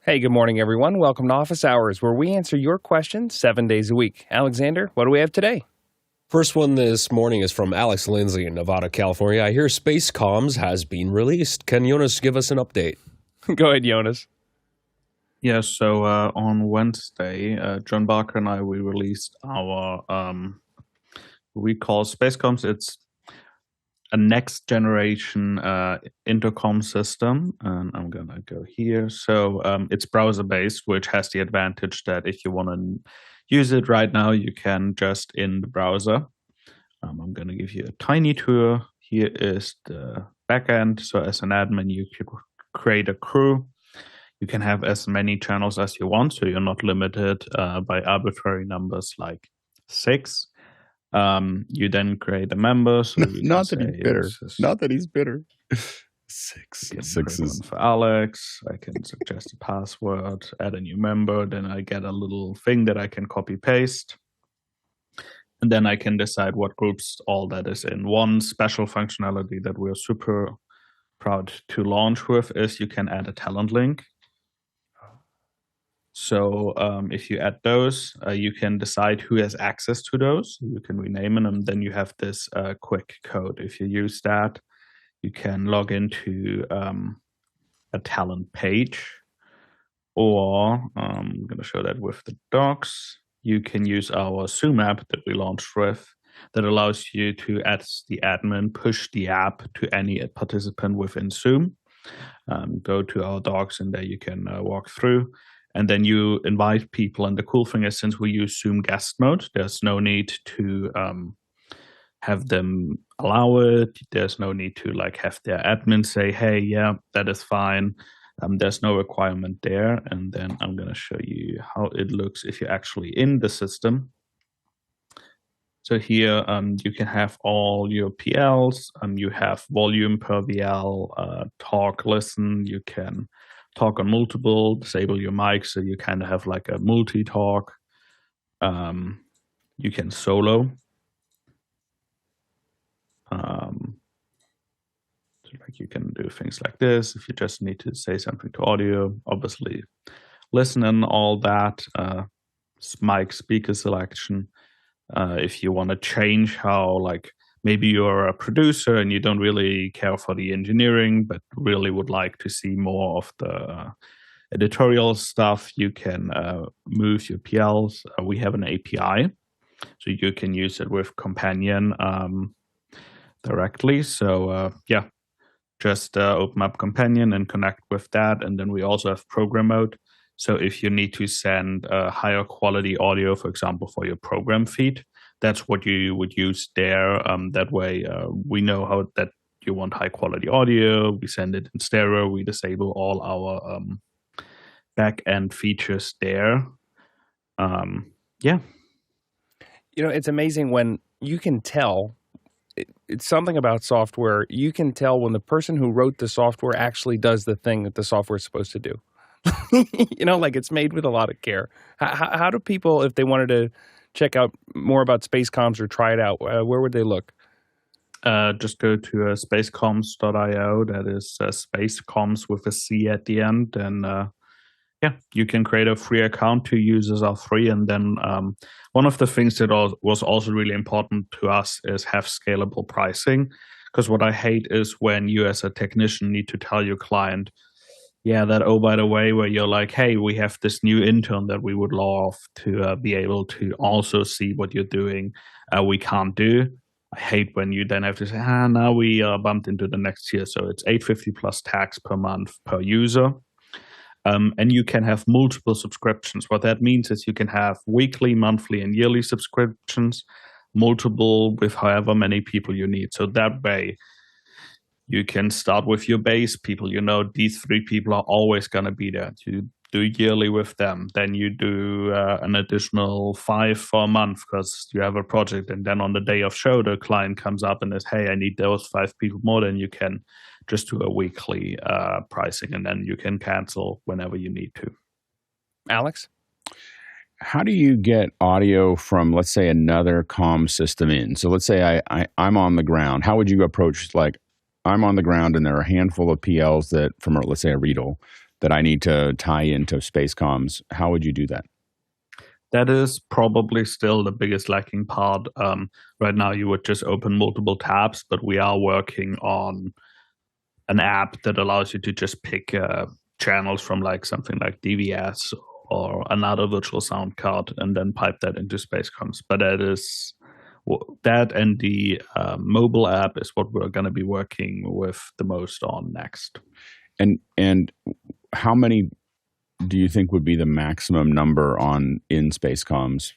Hey, good morning, everyone. Welcome to Office Hours, where we answer your questions 7 days a week. Alexander, what do we have today? First one this morning is from Alex Lindsay in Nevada, California. I hear spacecomms has been released. Can Jonas give us an update? Go ahead, Jonas. Yeah, so on Wednesday, John Barker and I, we released our, we call spacecomms. It's a next generation intercom system, and I'm gonna go here. So it's browser based, which has the advantage that if you want to use it right now, you can just in the browser. I'm gonna give you a tiny tour. Here is the backend. So as an admin, you could create a crew. You can have as many channels as you want, so you're not limited by arbitrary numbers like 6. You then create a member. So not that he's bitter. Not that he's bitter. 6. 6 is for Alex. I can suggest a password, add a new member. Then I get a little thing that I can copy paste. And then I can decide what groups all that is in. One special functionality that we're super proud to launch with is you can add a talent link. So if you add those, you can decide who has access to those. You can rename them, and then you have this quick code. If you use that, you can log into a talent page, or I'm going to show that with the docs. You can use our Zoom app that we launched with that allows you to, as the admin, push the app to any participant within Zoom. Go to our docs, and there you can walk through. And then you invite people. And the cool thing is, since we use Zoom guest mode, there's no need to have them allow it. There's no need to have their admin say, hey, yeah, that is fine. There's no requirement there. And then I'm going to show you how it looks if you're actually in the system. So here you can have all your PLs. You have volume per VL, talk, listen. You can talk on multiple, disable your mic so you kind of have like a multi-talk. You can solo. So you can do things like this if you just need to say something to audio. Obviously, listen and all that. Mic speaker selection. If you want to change how maybe you're a producer and you don't really care for the engineering, but really would like to see more of the editorial stuff, you can move your PLs. We have an API, so you can use it with Companion directly. So just open up Companion and connect with that. And then we also have program mode. So if you need to send higher quality audio, for example, for your program feed, that's what you would use there. That way we know how that you want high quality audio. We send it in stereo. We disable all our back end features there. It's amazing when you can tell. It's something about software. You can tell when the person who wrote the software actually does the thing that the software is supposed to do. It's made with a lot of care. How do people, if they wanted to check out more about spacecomms or try it out, where would they look? Just go to spacecomms.io. That is spacecomms with a C at the end. And you can create a free account. 2 users are free. And then one of the things that was also really important to us is have scalable pricing. Because what I hate is when you as a technician need to tell your client, by the way, where you're like, hey, we have this new intern that we would love to be able to also see what you're doing. We can't do. I hate when you then have to say, now we bumped into the next tier. So it's $850 plus tax per month per user. And you can have multiple subscriptions. What that means is you can have weekly, monthly, and yearly subscriptions, multiple with however many people you need. So that way, you can start with your base people. These 3 people are always going to be there. You do yearly with them. Then you do an additional 5 for a month because you have a project. And then on the day of show, the client comes up and says, hey, I need those 5 people more. Then you can just do a weekly pricing, and then you can cancel whenever you need to. Alex? How do you get audio from, let's say, another comm system in? So let's say I'm on the ground. How would you approach, I'm on the ground and there are a handful of PLs that from, let's say, a Riedel that I need to tie into spacecomms, how would you do that? That is probably still the biggest lacking part. Right now, you would just open multiple tabs, but we are working on an app that allows you to just pick channels from like something like DVS or another virtual sound card and then pipe that into spacecomms. But that and the mobile app is what we're going to be working with the most on next. And how many do you think would be the maximum number in spacecomms?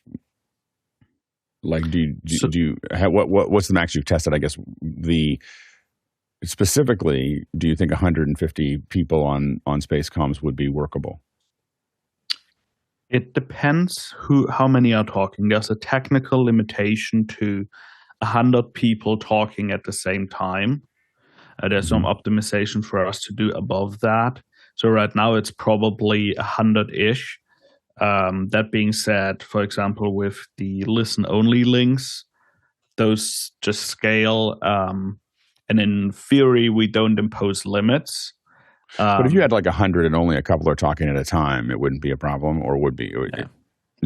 Like, what's the max you've tested? I guess specifically, do you think 150 people on spacecomms would be workable? It depends how many are talking. There's a technical limitation to 100 people talking at the same time. There's some optimization for us to do above that. So right now it's probably 100-ish. That being said, for example, with the listen-only links, those just scale. And in theory, we don't impose limits. But if you had like 100 and only a couple are talking at a time, it wouldn't be a problem, or would be?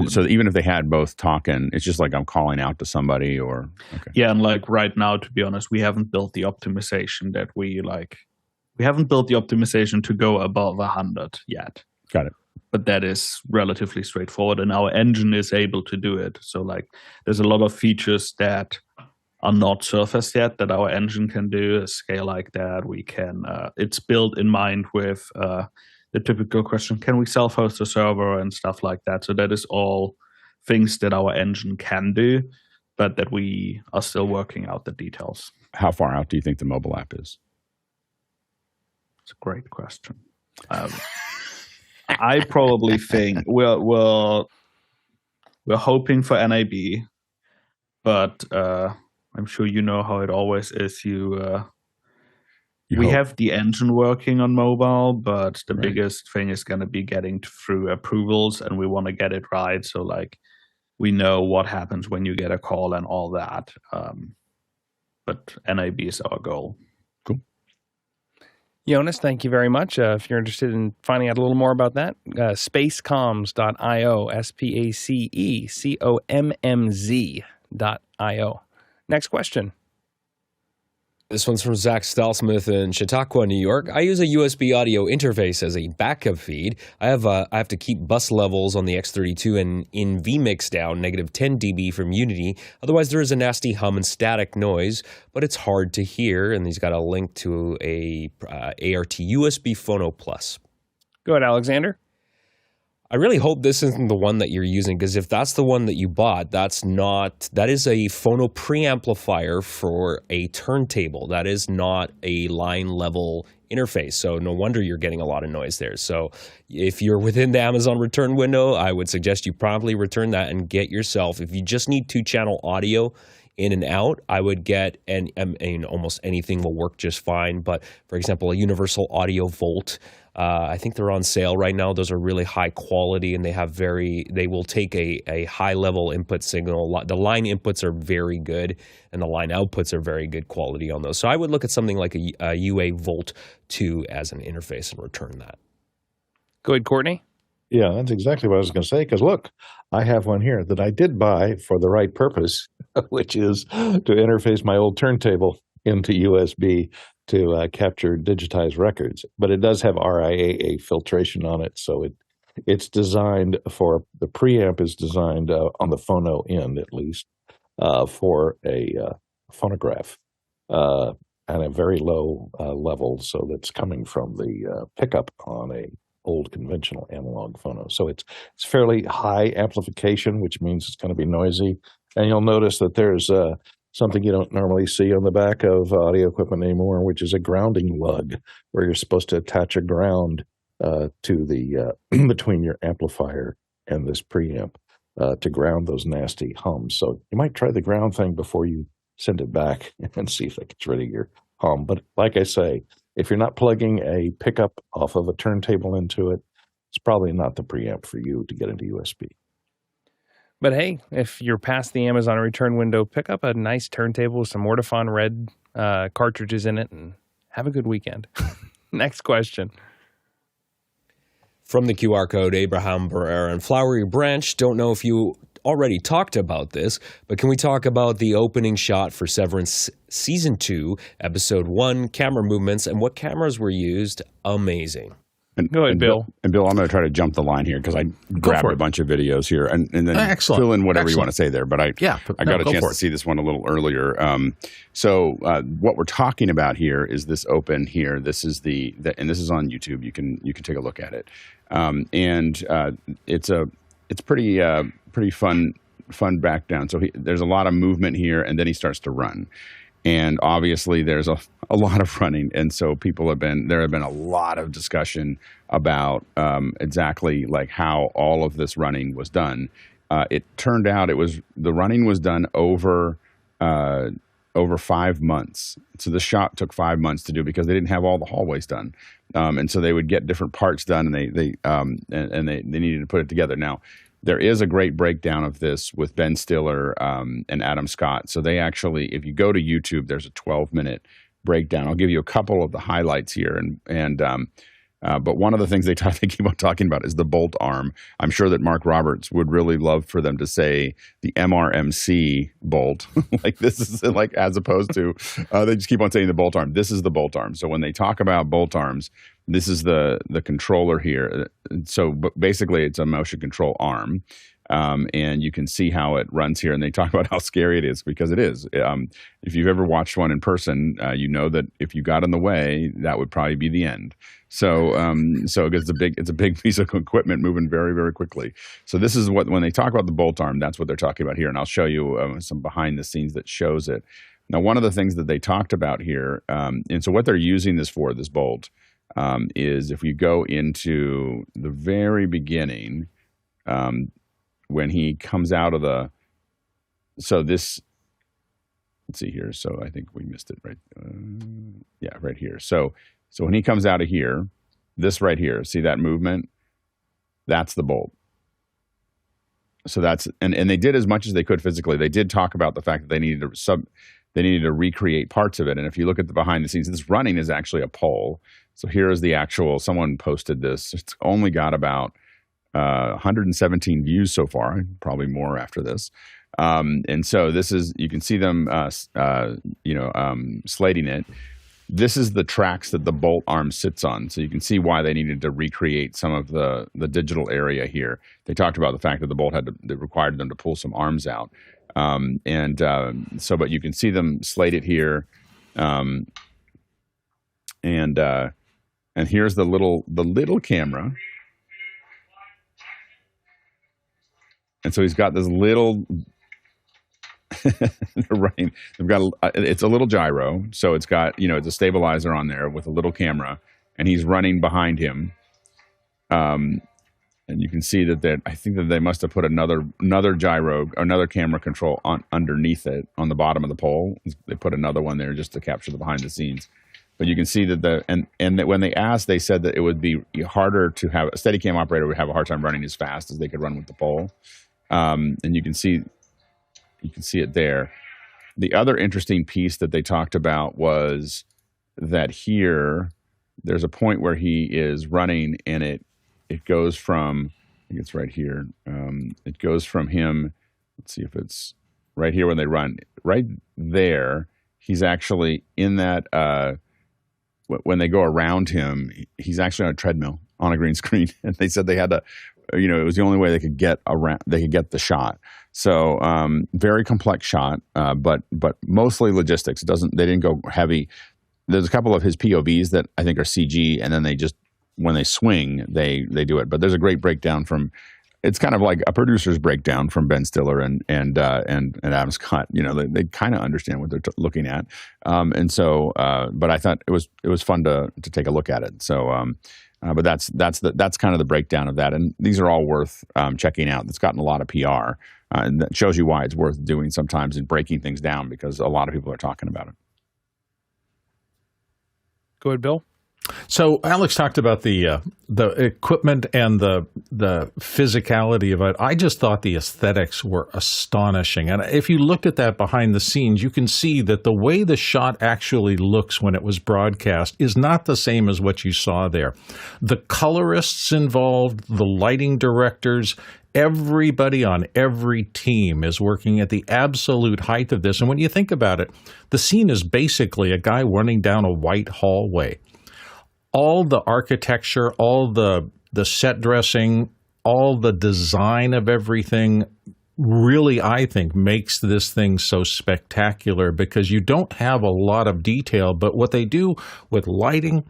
So even if they had both talking, it's just like I'm calling out to somebody, or okay. Yeah, and like right now, to be honest, we haven't built the optimization that we like. We haven't built the optimization to go above 100 yet. Got it. But that is relatively straightforward, and our engine is able to do it. So like, there's a lot of features that are not surfaced yet that our engine can do. A scale like that, we can. It's built in mind with the typical question: can we self-host a server and stuff like that? So that is all things that our engine can do, but that we are still working out the details. How far out do you think the mobile app is? It's a great question. I probably think we're hoping for NAB, but I'm sure you know how it always is. We have the engine working on mobile, but the biggest thing is going to be getting through approvals, and we want to get it right. So like, we know what happens when you get a call and all that. But NAB is our goal. Cool. Jonas, thank you very much. If you're interested in finding out a little more about that, spacecomms.io, spacecomms.io. Next question. This one's from Zach Stalsmith in Chautauqua, New York. I use a USB audio interface as a backup feed. I have to keep bus levels on the X32 and in vMix down -10 dB from Unity. Otherwise, there is a nasty hum and static noise, but it's hard to hear. And he's got a link to a ART USB Phono Plus. Go ahead, Alexander. I really hope this isn't the one that you're using, because if that's the one that you bought, that is a phono preamplifier for a turntable. That is not a line level interface. So no wonder you're getting a lot of noise there. So if you're within the Amazon return window, I would suggest you promptly return that and get yourself, if you just need 2-channel audio in and out, I would get, and almost anything will work just fine. But for example, a universal audio volt, I think they're on sale right now. Those are really high quality, and they will take a high level input signal. The line inputs are very good, and the line outputs are very good quality on those. So I would look at something like a UA Volt 2 as an interface and return that. Go ahead, Courtney. Yeah, that's exactly what I was going to say, because look, I have one here that I did buy for the right purpose, which is to interface my old turntable into USB to capture digitized records. But it does have RIAA filtration on it, so it's designed for, the preamp is designed on the phono end, at least, for a phonograph at a very low level, so that's coming from the pickup on a old conventional analog phono. So it's fairly high amplification, which means it's going to be noisy. And you'll notice that there's something you don't normally see on the back of audio equipment anymore, which is a grounding lug, where you're supposed to attach a ground to the between your amplifier and this preamp to ground those nasty hums. So you might try the ground thing before you send it back and see if it gets rid of your hum. But like I say, if you're not plugging a pickup off of a turntable into it, it's probably not the preamp for you to get into USB. But hey, if you're past the Amazon return window, pick up a nice turntable with some Ortofon Red cartridges in it and have a good weekend. Next question. From the QR code, Abraham Barrera and Flowery Branch, don't know if you already talked about this, but can we talk about the opening shot for Severance Season 2, Episode 1, camera movements, and what cameras were used? Amazing. Go ahead, Bill. And Bill, I'm going to try to jump the line here because I grabbed a bunch of videos here and then fill in whatever you want to say there. But I got a chance to see this one a little earlier. So what we're talking about here is this open here. This is and this is on YouTube. You can take a look at it. It's pretty fun back down. So there's a lot of movement here, and then he starts to run. And obviously there's a lot of running. And so there have been a lot of discussion about exactly like how all of this running was done. It turned out the running was done over 5 months. So the shot took 5 months to do because they didn't have all the hallways done. And so they would get different parts done, and they needed to put it together. Now, there is a great breakdown of this with Ben Stiller and Adam Scott. So they actually, if you go to YouTube, there's a 12-minute breakdown. I'll give you a couple of the highlights here. But one of the things they keep on talking about is the bolt arm. I'm sure that Mark Roberts would really love for them to say the MRMC bolt. Like this is like, as opposed to, they just keep on saying the bolt arm. This is the bolt arm. So when they talk about bolt arms, this is the controller here. So basically it's a motion control arm. And you can see how it runs here. And they talk about how scary it is, because it is. If you've ever watched one in person, you know that if you got in the way, that would probably be the end. So it's a big piece of equipment moving very, very quickly. So this is when they talk about the bolt arm, that's what they're talking about here. And I'll show you some behind the scenes that shows it. Now, one of the things that they talked about here, and so what they're using this for, this bolt, is if you go into the very beginning, when he comes out of let's see here. So I think we missed it right. Right here. So when he comes out of here, this right here, see that movement? That's the bolt. So and they did as much as they could physically. They did talk about the fact that they needed to recreate parts of it. And if you look at the behind the scenes, this running is actually a pole. So here is the actual, someone posted this. It's only got about 117 views so far, probably more after this. And so this is, you can see them, slating it. This is the tracks that the bolt arm sits on. So you can see why they needed to recreate some of the digital area here. They talked about the fact that the bolt they required them to pull some arms out. But you can see them slated here. And here's the little camera. And so he's got this little, right? They've got it's a little gyro, so it's got it's a stabilizer on there with a little camera, and he's running behind him. And you can see that I think that they must have put another gyro, another camera control underneath it on the bottom of the pole. They put another one there just to capture the behind the scenes. But you can see that that when they asked, they said that it would be harder to have a Steadicam operator would have a hard time running as fast as they could run with the pole. And you can see it there. The other interesting piece that they talked about was that here there's a point where he is running, and it goes from, I think it's right here. It goes from him. Let's see if it's right here when they run. Right there, he's actually in that. When they go around him, he's actually on a treadmill on a green screen, and they said they had to. It was the only way they could get around. They could get the shot. So very complex shot, but mostly logistics. They didn't go heavy. There's a couple of his POVs that I think are CG, and then they just when they swing, they do it. But there's a great breakdown from. It's kind of like a producer's breakdown from Ben Stiller and Adam Scott. They kind of understand what they're looking at, but I thought it was fun to take a look at it. So. But that's kind of the breakdown of that, and these are all worth checking out. It's gotten a lot of PR, and that shows you why it's worth doing sometimes and breaking things down, because a lot of people are talking about it. Go ahead, Bill. So Alex talked about the equipment and the physicality of it. I just thought the aesthetics were astonishing. And if you look at that behind the scenes, you can see that the way the shot actually looks when it was broadcast is not the same as what you saw there. The colorists involved, the lighting directors, everybody on every team is working at the absolute height of this. And when you think about it, the scene is basically a guy running down a white hallway. All the architecture, all the set dressing, all the design of everything really, I think, makes this thing so spectacular because you don't have a lot of detail, but what they do with lighting,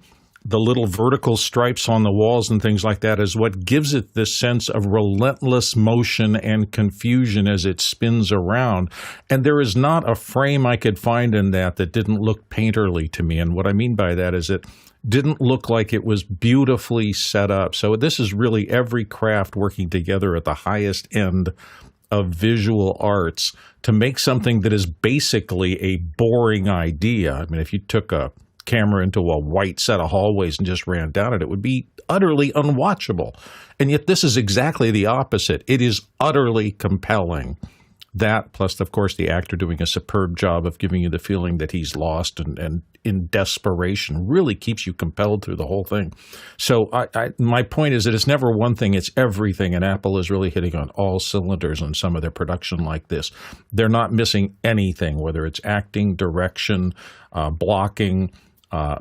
the little vertical stripes on the walls and things like that is what gives it this sense of relentless motion and confusion as it spins around. And there is not a frame I could find in that didn't look painterly to me. And what I mean by that is it didn't look like it was beautifully set up. So this is really every craft working together at the highest end of visual arts to make something that is basically a boring idea. I mean, if you took a camera into a white set of hallways and just ran down it would be utterly unwatchable. And yet this is exactly the opposite. It is utterly compelling. That, plus, of course, the actor doing a superb job of giving you the feeling that he's lost and in desperation really keeps you compelled through the whole thing. So my point is that it's never one thing, it's everything, and Apple is really hitting on all cylinders on some of their production like this. They're not missing anything, whether it's acting, direction, blocking,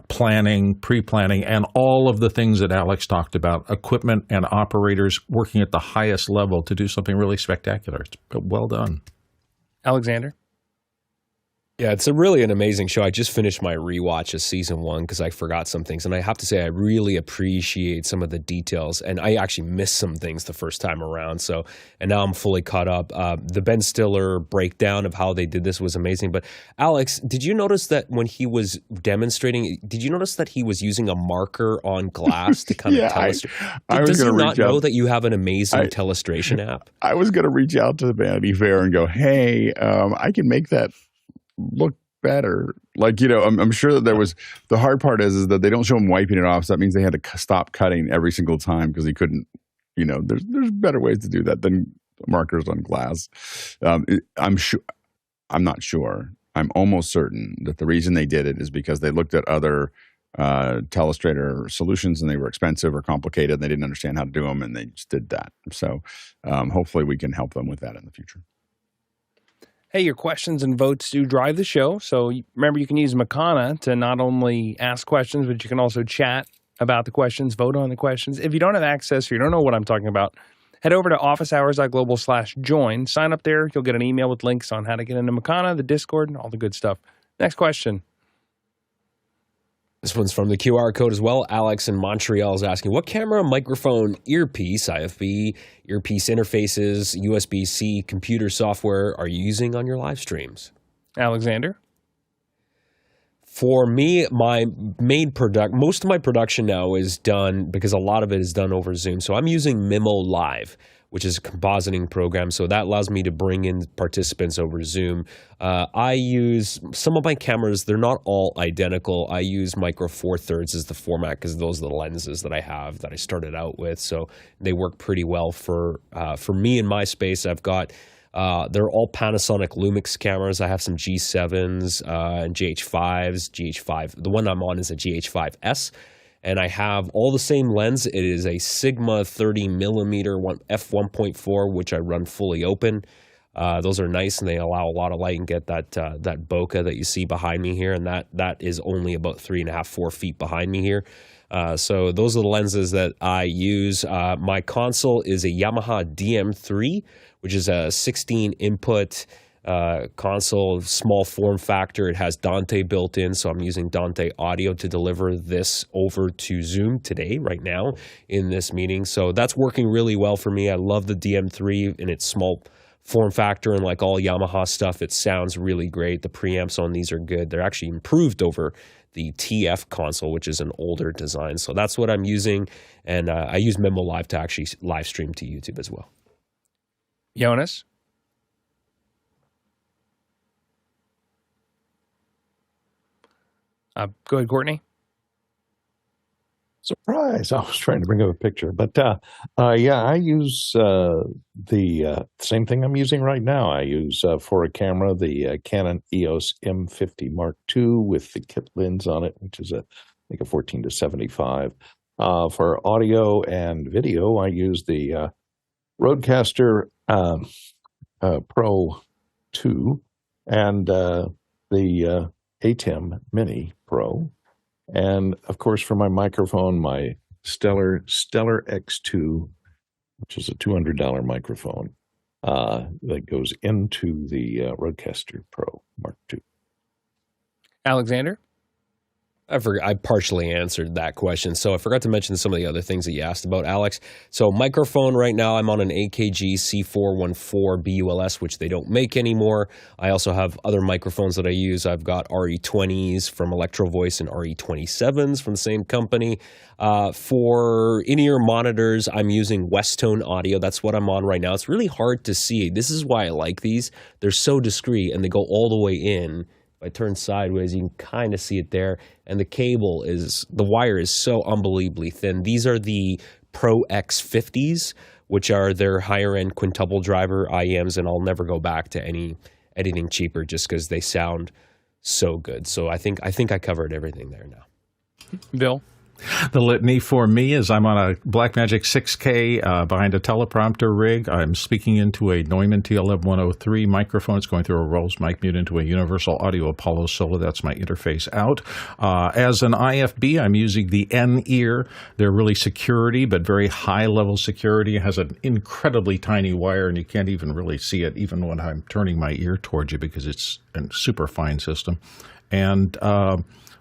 planning, pre-planning, and all of the things that Alex talked about, equipment and operators working at the highest level to do something really spectacular. It's well done. Alexander? Yeah, it's really an amazing show. I just finished my rewatch of season 1 because I forgot some things. And I have to say, I really appreciate some of the details. And I actually missed some things the first time around. And now I'm fully caught up. The Ben Stiller breakdown of how they did this was amazing. But Alex, did you notice that when he was demonstrating, did you notice that he was using a marker on glass to kind of telestrate? Does he not know that you have an amazing telestration app? I was going to reach out to the Vanity Fair and go, hey, I can make that look better. Like, I'm sure that there was, the hard part is that they don't show him wiping it off. So that means they had to stop cutting every single time because he couldn't, there's better ways to do that than markers on glass. I'm not sure. I'm almost certain that the reason they did it is because they looked at other telestrator solutions and they were expensive or complicated and they didn't understand how to do them and they just did that. So hopefully we can help them with that in the future. Hey, your questions and votes do drive the show. So remember, you can use Makana to not only ask questions, but you can also chat about the questions, vote on the questions. If you don't have access or you don't know what I'm talking about, head over to officehours.global/join. Sign up there. You'll get an email with links on how to get into Makana, the Discord, and all the good stuff. Next question. This one's from the QR code as well. Alex in Montreal is asking, what camera, microphone, earpiece, IFB, earpiece interfaces, USB-C, computer software are you using on your live streams? Alexander? For me, most of my production now is done, because a lot of it is done over Zoom. So I'm using Mimo Live, which is a compositing program. So that allows me to bring in participants over Zoom. I use some of my cameras. They're not all identical. I use Micro Four Thirds as the format because those are the lenses that I have that I started out with. So they work pretty well for me in my space. I've got, they're all Panasonic Lumix cameras. I have some G7s and GH5s. The one I'm on is a GH5S. And I have all the same lens. It is a Sigma 30 millimeter f1.4, which I run fully open. Those are nice, and they allow a lot of light and get that bokeh that you see behind me here. And that is only about 3.5, 4 feet behind me here. So those are the lenses that I use. My console is a Yamaha DM3, which is a 16 input console, small form factor. It has Dante built in, so I'm using Dante audio to deliver this over to Zoom today, right now, in this meeting. So that's working really well for me. I love the DM3 in its small form factor, and like all Yamaha stuff, it sounds really great. The preamps on these are good. They're actually improved over the TF console, which is an older design. So that's what I'm using, and I use Memo Live to actually live stream to YouTube as well. Jonas? Go ahead, Courtney. Surprise! I was trying to bring up a picture, but yeah, I use the same thing I'm using right now. I use for a camera the Canon EOS M50 Mark II with the kit lens on it, which is I think a 14-75. For audio and video, I use the Rodecaster Pro 2 and the ATEM Mini Pro. And of course, for my microphone, my Stellar X2, which is a $200 microphone that goes into the Rodecaster Pro Mark II. Alexander? I partially answered that question. So I forgot to mention some of the other things that you asked about, Alex. So microphone right now, I'm on an AKG C414 BULS, which they don't make anymore. I also have other microphones that I use. I've got RE20s from Electro Voice and RE27s from the same company. For in-ear monitors, I'm using Westone Audio. That's what I'm on right now. It's really hard to see. This is why I like these. They're so discreet and they go all the way in. If I turn sideways, you can kind of see it there. And the wire is so unbelievably thin. These are the Pro X50s, which are their higher end quintuple driver IEMs, and I'll never go back to anything cheaper just because they sound so good. So I think I covered everything there now. Bill? The litany for me is I'm on a Blackmagic 6K behind a teleprompter rig. I'm speaking into a Neumann TL10103 microphone. It's going through a Rolls mic mute into a Universal Audio Apollo Solo. That's my interface out. As an IFB, I'm using the N-Ear. They're really security, but very high-level security. It has an incredibly tiny wire, and you can't even really see it even when I'm turning my ear towards you because it's a super fine system. And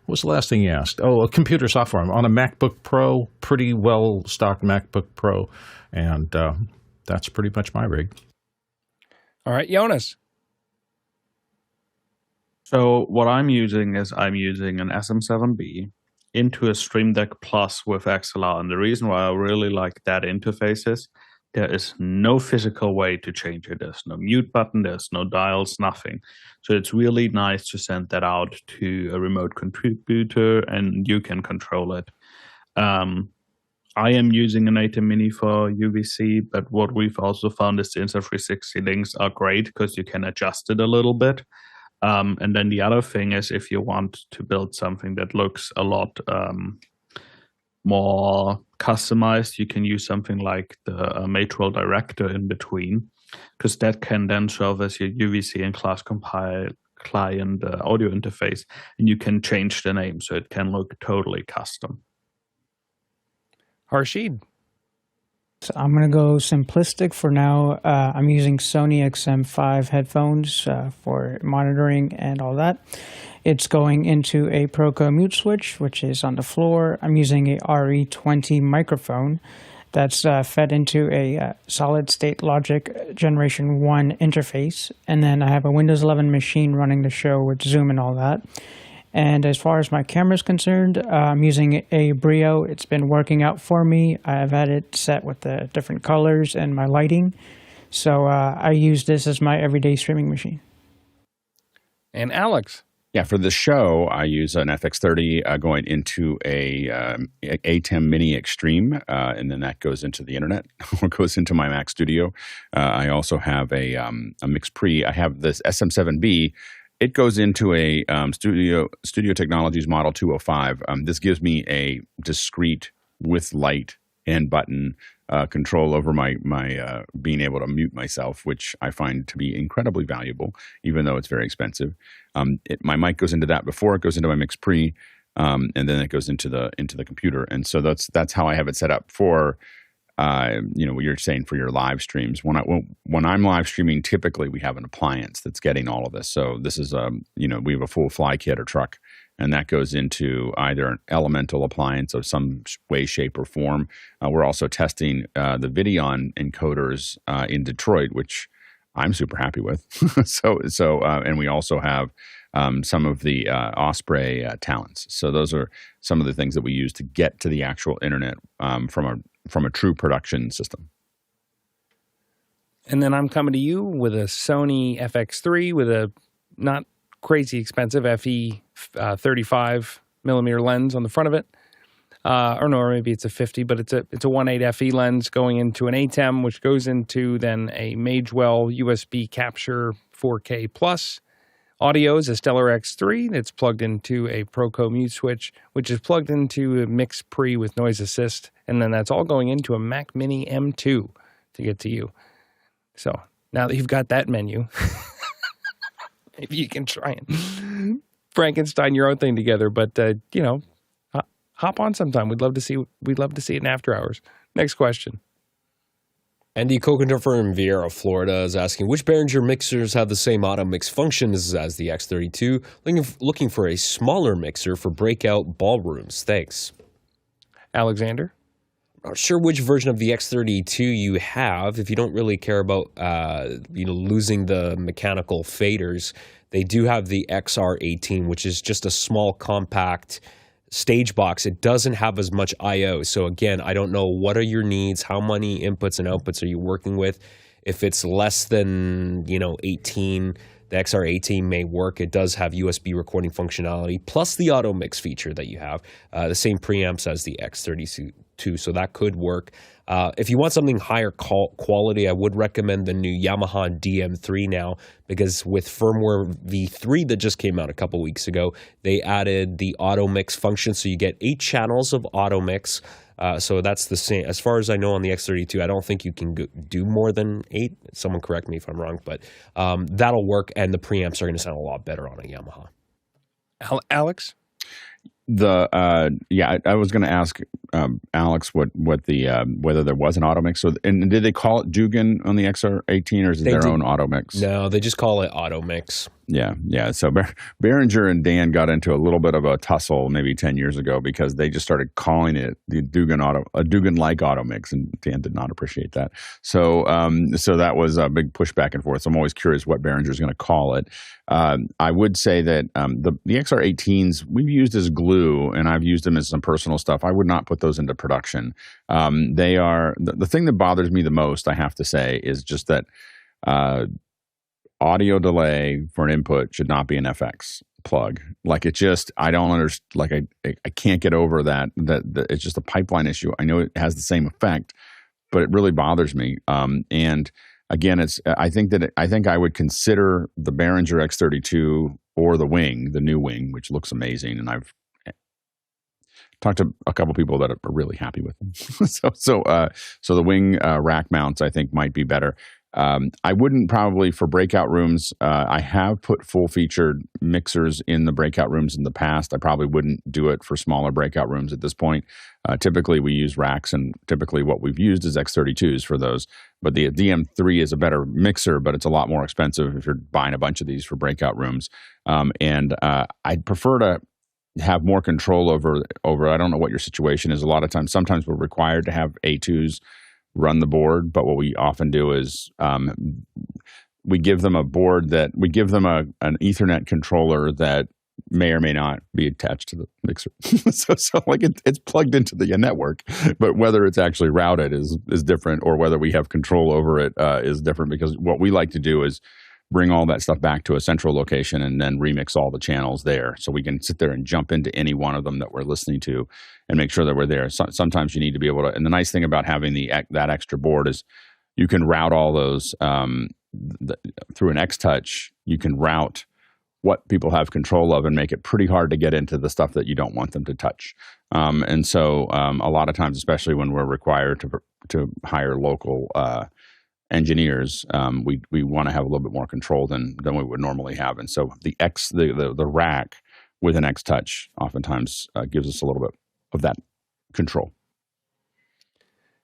what was the last thing you asked? Oh, computer software. I'm on a MacBook Pro, pretty well-stocked MacBook Pro, and that's pretty much my rig. All right, Jonas. So what I'm using is I'm using an SM7B into a Stream Deck Plus with XLR. And the reason why I really like that interface is there is no physical way to change it. There's no mute button, there's no dials, nothing. So it's really nice to send that out to a remote contributor and you can control it. I am using an ATEM Mini for UVC, but what we've also found is the Insta360 links are great because you can adjust it a little bit. And then the other thing is if you want to build something that looks a lot more customized, you can use something like the Matrol Director in between, because that can then serve as your UVC and class compile client audio interface, and you can change the name so it can look totally custom. Harshid. So I'm going to go simplistic for now. I'm using Sony XM5 headphones for monitoring and all that. It's going into a Proco mute switch, which is on the floor. I'm using a RE20 microphone that's fed into a solid-state Logic Generation 1 interface. And then I have a Windows 11 machine running the show with Zoom and all that. And as far as my camera is concerned, I'm using a Brio. It's been working out for me. I've had it set with the different colors and my lighting. So I use this as my everyday streaming machine. And Alex. Yeah, for the show, I use an FX30 going into a ATEM Mini Extreme, and then that goes into the internet or goes into my Mac Studio. I also have a Mix Pre. I have this SM7B. It goes into a Studio Technologies Model 205. This gives me a discrete with light and button control over my being able to mute myself, which I find to be incredibly valuable, even though it's very expensive. My mic goes into that before it goes into my Mix Pre, and then it goes into the computer. And so that's how I have it set up for what you're saying for your live streams. When I'm live streaming, typically we have an appliance that's getting all of this. So this is we have a full fly kit or truck, and that goes into either an elemental appliance of some way, shape, or form. We're also testing the Videon encoders in Detroit, which I'm super happy with. And we also have some of the Osprey talents. So those are some of the things that we use to get to the actual internet from a true production system. And then I'm coming to you with a Sony FX3 with a not crazy expensive FE 35 millimeter lens on the front of it. or no, or maybe it's a 50, but it's a 1.8 FE lens going into an ATEM, which goes into then a Magewell USB capture 4K plus. Audio is a Stellar X3 that's plugged into a Proco mute switch, which is plugged into a Mix Pre with noise assist, and then that's all going into a Mac Mini M2 to get to you. So now that you've got that menu, maybe you can try and Frankenstein your own thing together. But hop on sometime. We'd love to see it in after hours. Next question. Andy Kokendorfer in Vieira, Florida is asking, which Behringer mixers have the same auto mix functions as the X32? Looking for a smaller mixer for breakout ballrooms. Thanks. Alexander? Not sure which version of the X32 you have. If you don't really care about losing the mechanical faders, they do have the XR18, which is just a small compact stage box. It doesn't have as much I/O. So again, I don't know what are your needs, how many inputs and outputs are you working with. If it's less than 18, the XR18 may work. It does have USB recording functionality plus the auto mix feature that you have, the same preamps as the X32, so that could work. If you want something higher quality, I would recommend the new Yamaha DM3 now, because with firmware V3 that just came out a couple weeks ago, they added the auto mix function, so you get 8 channels of auto mix. So that's the same. As far as I know on the X32, I don't think you can do more than 8. Someone correct me if I'm wrong, but that'll work, and the preamps are going to sound a lot better on a Yamaha. Alex? I was going to ask Alex whether there was an auto mix. So, and did they call it Dugan on the XR18, or is it their own auto mix? No, they just call it auto mix. Yeah. So Behringer and Dan got into a little bit of a tussle maybe 10 years ago because they just started calling it the Dugan-like auto mix, and Dan did not appreciate that. So that was a big push back and forth. So I'm always curious what Behringer is going to call it. I would say that the XR18s we've used as glue, and I've used them as some personal stuff. I would not put those into production. They are the thing that bothers me the most, I have to say, is just that audio delay for an input should not be an FX plug. Like, it just, I don't understand. Like, I can't get over that it's just a pipeline issue. I know it has the same effect, but it really bothers me. And again, I think I would consider the Behringer X32 or the Wing, the new Wing, which looks amazing, and I've talked to a couple people that are really happy with them. So the Wing rack mounts, I think, might be better. I wouldn't probably for breakout rooms. I have put full-featured mixers in the breakout rooms in the past. I probably wouldn't do it for smaller breakout rooms at this point. Typically, we use racks, and typically what we've used is X32s for those. But the DM3 is a better mixer, but it's a lot more expensive if you're buying a bunch of these for breakout rooms. And I'd prefer to have more control over. I don't know what your situation is. Sometimes we're required to have A2s run the board, but what we often do is we give them an Ethernet controller that may or may not be attached to the mixer. so like it's plugged into the network, but whether it's actually routed is different, or whether we have control over it is different, because what we like to do is bring all that stuff back to a central location and then remix all the channels there, so we can sit there and jump into any one of them that we're listening to and make sure that we're there. Sometimes you need to be able to, and the nice thing about having that extra board is you can route all those through an X-Touch. You can route what people have control of and make it pretty hard to get into the stuff that you don't want them to touch. And so a lot of times, especially when we're required to hire local engineers, we want to have a little bit more control than we would normally have. And so the rack with an X-Touch oftentimes gives us a little bit of that control.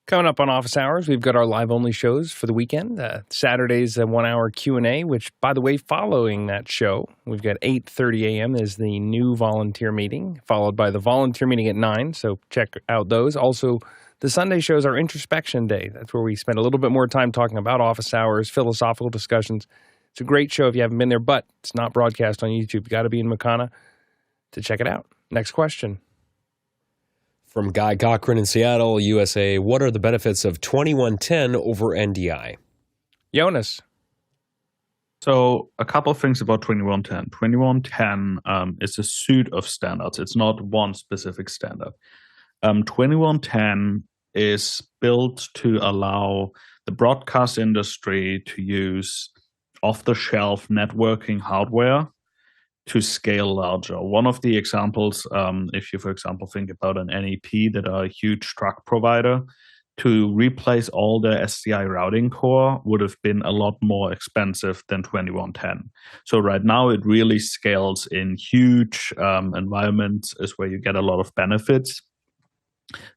Coming up on Office Hours, we've got our live-only shows for the weekend. Saturday's a 1-hour Q&A, which, by the way, following that show, we've got 8:30 a.m. is the new volunteer meeting, followed by the volunteer meeting at 9, so check out those. Also, the Sunday shows are Introspection Day. That's where we spend a little bit more time talking about office hours, philosophical discussions. It's a great show if you haven't been there, but it's not broadcast on YouTube. You've got to be in Makana to check it out. Next question. From Guy Cochran in Seattle, USA, what are the benefits of 2110 over NDI? Jonas. So a couple of things about 2110. 2110 is a suite of standards. It's not one specific standard. 2110 is built to allow the broadcast industry to use off-the-shelf networking hardware to scale larger. One of the examples, if you, for example, think about an NEP that are a huge truck provider, to replace all the SDI routing core would have been a lot more expensive than 2110. So right now it really scales in huge environments is where you get a lot of benefits.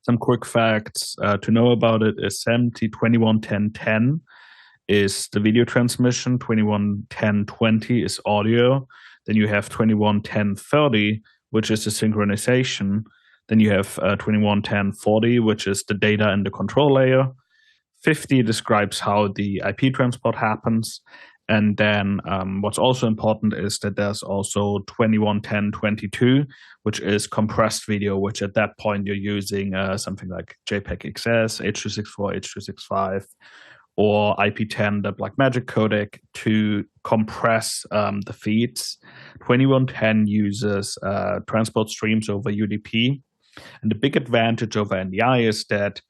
Some quick facts to know about it is SMPTE 211010 is the video transmission, 211020 is audio, then you have 211030, which is the synchronization. Then you have 211040, which is the data and the control layer. 50 describes how the IP transport happens. And then what's also important is that there's also 211022, which is compressed video, which at that point you're using something like JPEG XS, H.264, H.265, or IP10, the Blackmagic codec, to compress the feeds. 2110 uses transport streams over UDP. And the big advantage over NDI is that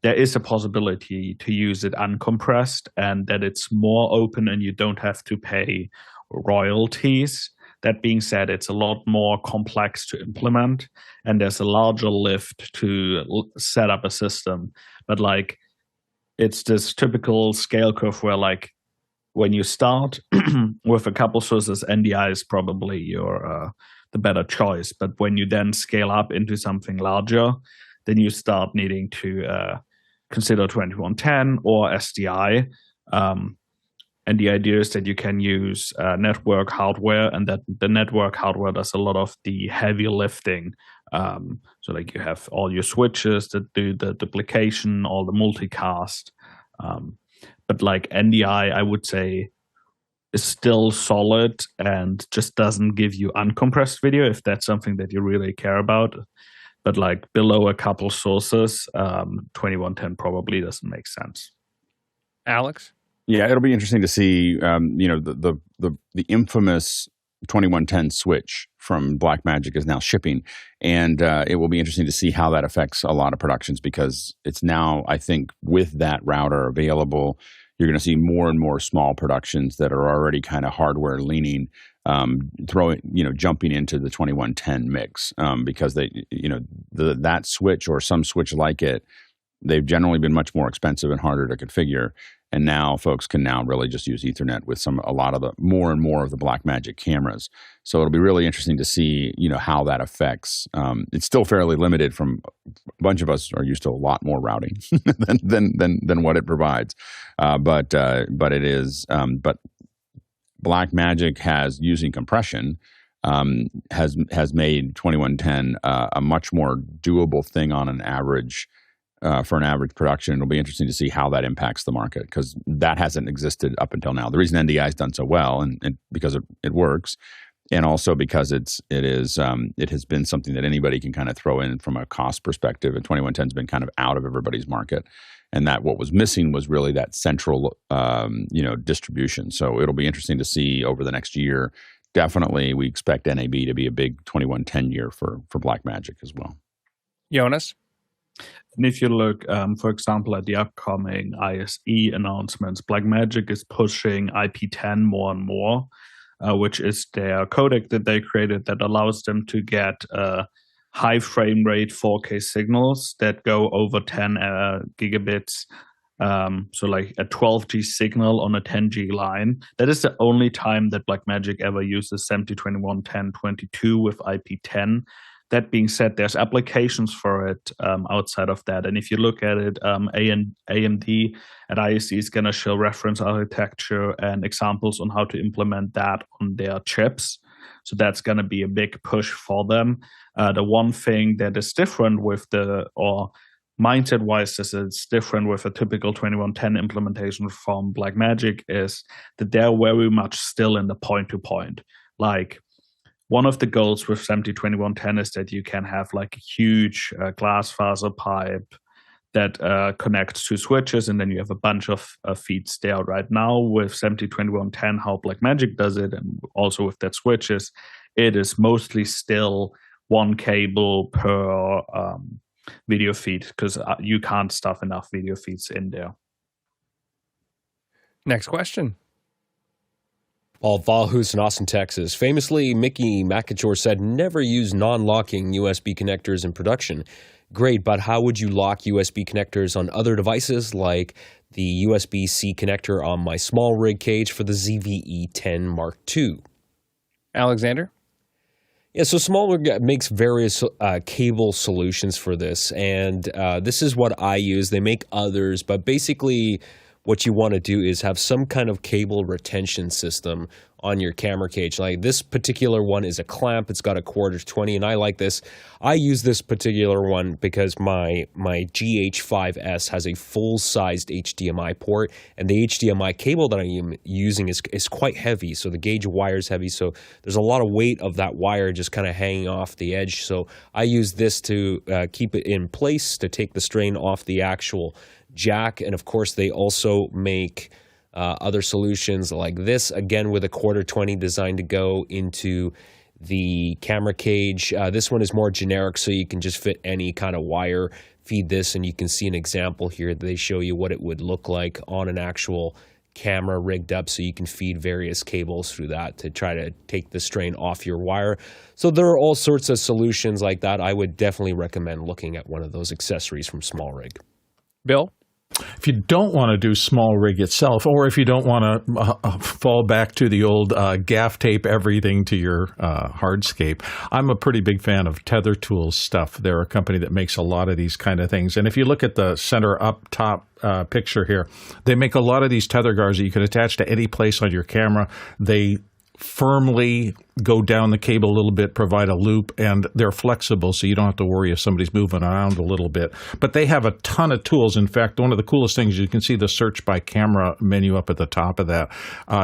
there is a possibility to use it uncompressed and that it's more open and you don't have to pay royalties. That being said, it's a lot more complex to implement and there's a larger lift to set up a system. But like, it's this typical scale curve where like when you start with a couple sources, NDI is probably your the better choice. But when you then scale up into something larger, then you start needing to consider 2110 or SDI. And the idea is that you can use network hardware and that the network hardware does a lot of the heavy lifting. So like you have all your switches that do the duplication, all the multicast. But like NDI, I would say, is still solid and just doesn't give you uncompressed video if that's something that you really care about. But like below a couple sources, 2110 probably doesn't make sense. Alex? Yeah, it'll be interesting to see, the infamous 2110 switch from Blackmagic is now shipping, and it will be interesting to see how that affects a lot of productions because it's now, I think, with that router available, you're going to see more and more small productions that are already kind of hardware leaning, jumping into the 2110 mix because they, that switch or some switch like it, they've generally been much more expensive and harder to configure. And now folks can now really just use Ethernet with a lot of the more and more of the Blackmagic cameras. So it'll be really interesting to see, how that affects. It's still fairly limited from a bunch of us are used to a lot more routing than what it provides. But it is, but Blackmagic has using compression has made 2110 a much more doable thing on an average. For an average production, it'll be interesting to see how that impacts the market because that hasn't existed up until now. The reason NDI has done so well, and because it works, and also because it has been something that anybody can kind of throw in from a cost perspective. And 2110's been kind of out of everybody's market, and that what was missing was really that central, distribution. So it'll be interesting to see over the next year. Definitely, we expect NAB to be a big 2110 year for Blackmagic as well. Jonas? And if you look, for example, at the upcoming ISE announcements, Blackmagic is pushing IP10 more and more, which is their codec that they created that allows them to get high frame rate 4K signals that go over 10 gigabits. So like a 12G signal on a 10G line. That is the only time that Blackmagic ever uses SMPTE 211022 with IP10. That being said, there's applications for it outside of that. And if you look at it, AMD at ISE is going to show reference architecture and examples on how to implement that on their chips. So that's going to be a big push for them. The one thing that is different with mindset-wise, is different with a typical 2110 implementation from Blackmagic is that they're very much still in the point-to-point. Like, one of the goals with SMPTE 2110 is that you can have like a huge glass fiber pipe that connects to switches, and then you have a bunch of feeds there. Right now with SMPTE 2110, how Blackmagic does it, and also with that switches, it is mostly still one cable per video feed, because you can't stuff enough video feeds in there. Next question. Paul Valhus in Austin, Texas. Famously, Mickey Macachor said, never use non-locking USB connectors in production. Great, but how would you lock USB connectors on other devices like the USB-C connector on my Smallrig cage for the ZVE10 Mark II? Alexander? Yeah, so Smallrig makes various cable solutions for this, and this is what I use. They make others, but basically what you want to do is have some kind of cable retention system on your camera cage. Like this particular one is a clamp. It's got a 1/4-20, and I like this. I use this particular one because my GH5S has a full-sized HDMI port, and the HDMI cable that I'm using is quite heavy, so the gauge wire is heavy, so there's a lot of weight of that wire just kind of hanging off the edge. So I use this to keep it in place, to take the strain off the actual jack. And of course, they also make other solutions like this, again with a 1/4-20 designed to go into the camera cage. This one is more generic, so you can just fit any kind of wire, feed this, and you can see an example here. They show you what it would look like on an actual camera rigged up, so you can feed various cables through that to try to take the strain off your wire. So there are all sorts of solutions like that. I would definitely recommend looking at one of those accessories from Smallrig. Bill? If you don't want to do Smallrig itself, or if you don't want to fall back to the old gaff tape everything to your hardscape, I'm a pretty big fan of Tether Tools stuff. They're a company that makes a lot of these kind of things. And if you look at the center up top picture here, they make a lot of these tether guards that you can attach to any place on your camera. They firmly go down the cable a little bit, provide a loop, and they're flexible, so you don't have to worry if somebody's moving around a little bit. But they have a ton of tools. In fact, one of the coolest things, you can see the search by camera menu up at the top of that.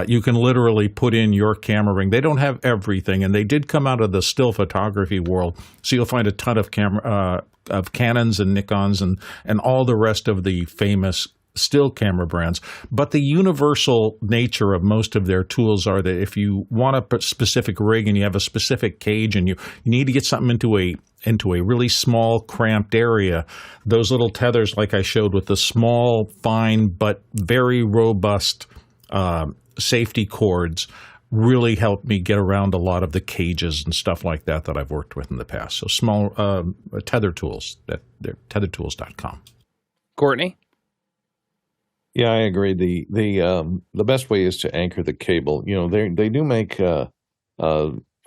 You can literally put in your camera ring. They don't have everything, and they did come out of the still photography world, so you'll find a ton of Canons and Nikons and all the rest of the famous still camera brands. But the universal nature of most of their tools are that if you want a specific rig and you have a specific cage and you need to get something into a really small, cramped area, those little tethers like I showed with the small, fine, but very robust safety cords really help me get around a lot of the cages and stuff like that I've worked with in the past. So small tether tools, they're tethertools.com. Courtney? Yeah, I agree. The best way is to anchor the cable. You know, they do make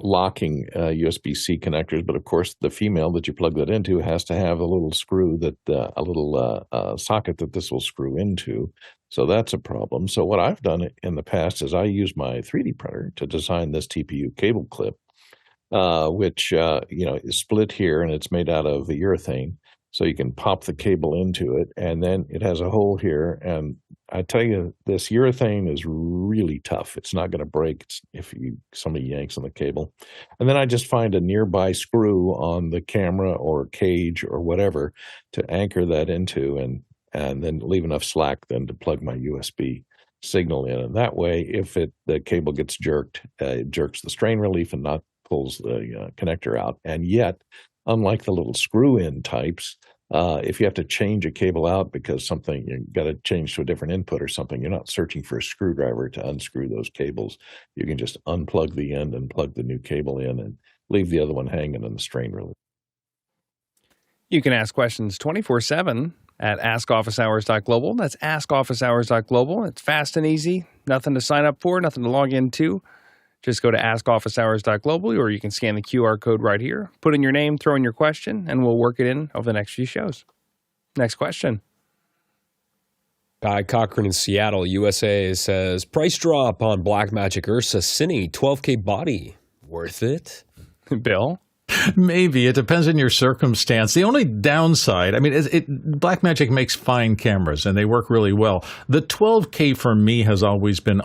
locking USB-C connectors, but of course the female that you plug that into has to have a little screw a little socket that this will screw into. So that's a problem. So what I've done in the past is I use my 3D printer to design this TPU cable clip, which is split here and it's made out of the urethane. So you can pop the cable into it, and then it has a hole here. And I tell you, this urethane is really tough. It's not going to break if somebody yanks on the cable. And then I just find a nearby screw on the camera or cage or whatever to anchor that into, and then leave enough slack then to plug my USB signal in. And that way, if the cable gets jerked, it jerks the strain relief and not pulls the connector out. And yet, unlike the little screw-in types, if you have to change a cable out because you got to change to a different input or something, you're not searching for a screwdriver to unscrew those cables. You can just unplug the end and plug the new cable in and leave the other one hanging in the strain relief. You can ask questions 24/7 at askofficehours.global. That's askofficehours.global. It's fast and easy. Nothing to sign up for, nothing to log into. Just go to askofficehours.global, or you can scan the QR code right here. Put in your name, throw in your question, and we'll work it in over the next few shows. Next question. Guy Cochran in Seattle, USA says, price drop on Blackmagic URSA Cine, 12K body. Worth it? Bill? Maybe. It depends on your circumstance. The only downside, I mean, Blackmagic makes fine cameras, and they work really well. The 12K for me has always been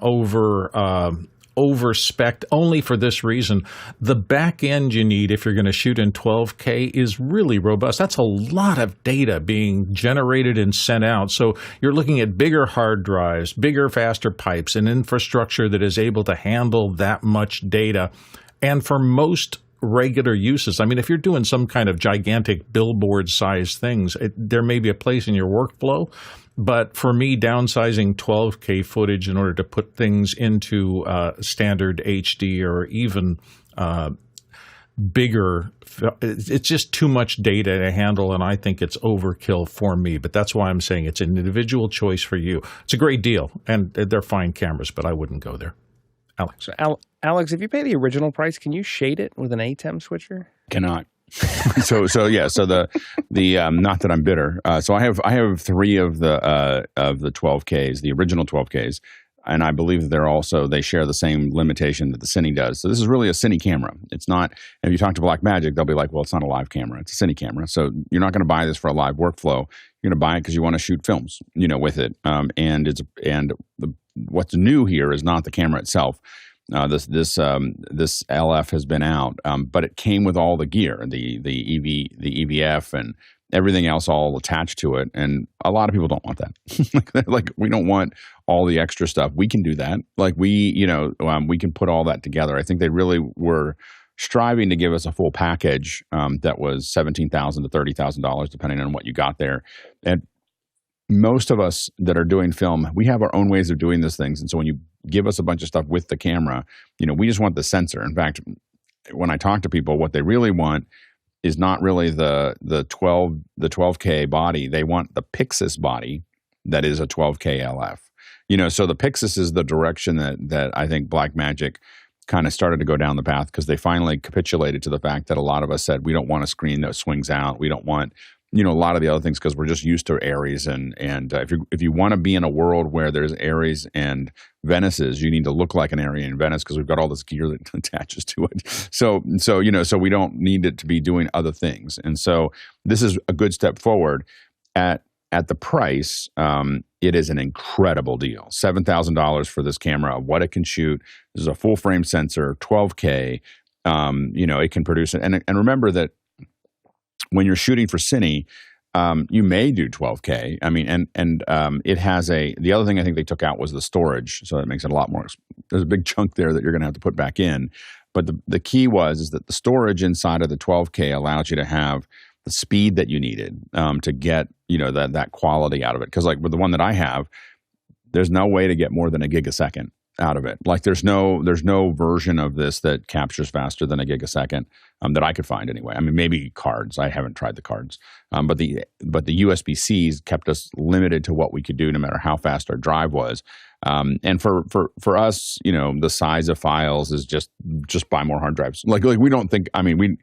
over-spec'd only for this reason. The back end you need if you're going to shoot in 12K is really robust. That's a lot of data being generated and sent out. So you're looking at bigger hard drives, bigger, faster pipes, and infrastructure that is able to handle that much data. And for most regular uses. I mean, if you're doing some kind of gigantic billboard-sized things, there may be a place in your workflow. But for me, downsizing 12K footage in order to put things into standard HD or even bigger, it's just too much data to handle, and I think it's overkill for me. But that's why I'm saying it's an individual choice for you. It's a great deal, and they're fine cameras, but I wouldn't go there. Alex. So, Alex, if you pay the original price, can you shade it with an ATEM switcher? Cannot. So the not that I'm bitter. So I have 3 of the 12Ks, the original 12Ks, and I believe that they share the same limitation that the Cine does. So this is really a Cine camera. It's not. If you talk to Blackmagic, they'll be like, well, it's not a live camera. It's a Cine camera. So you're not going to buy this for a live workflow. You're going to buy it because you want to shoot films, with it. What's new here is not the camera itself. This LF has been out, but it came with all the gear, the EVF and everything else all attached to it. And a lot of people don't want that. like we don't want all the extra stuff. We can do that. Like we can put all that together. I think they really were striving to give us a full package that was $17,000 to $30,000, depending on what you got there. And most of us that are doing film, we have our own ways of doing these things. And so when you give us a bunch of stuff with the camera, we just want the sensor. In fact, when I talk to people, what they really want is not really the 12K body. They want the Pixis body that is a 12K LF. So the Pixis is the direction that I think Blackmagic kind of started to go down the path, because they finally capitulated to the fact that a lot of us said, we don't want a screen that swings out. We don't want a lot of the other things, because we're just used to Aries. And if you want to be in a world where there's Aries and Venices, you need to look like an Aries and Venice, because we've got all this gear that attaches to it. So we don't need it to be doing other things. And so this is a good step forward. At the price, it is an incredible deal. $7,000 for this camera, what it can shoot. This is a full frame sensor, 12K. It can produce it. And remember that when you're shooting for Cine, you may do 12K. I mean, and it has the other thing I think they took out was the storage. So that makes it a lot more, there's a big chunk there that you're going to have to put back in. But the key is that the storage inside of the 12K allows you to have the speed that you needed to get, that quality out of it. Because like with the one that I have, there's no way to get more than a gig a second out of it. Like there's no version of this that captures faster than a gig a second that I could find anyway. I mean, maybe cards. I haven't tried the cards, but the USB-Cs kept us limited to what we could do, no matter how fast our drive was. And for us, the size of files is just buy more hard drives. Like we don't think. I mean,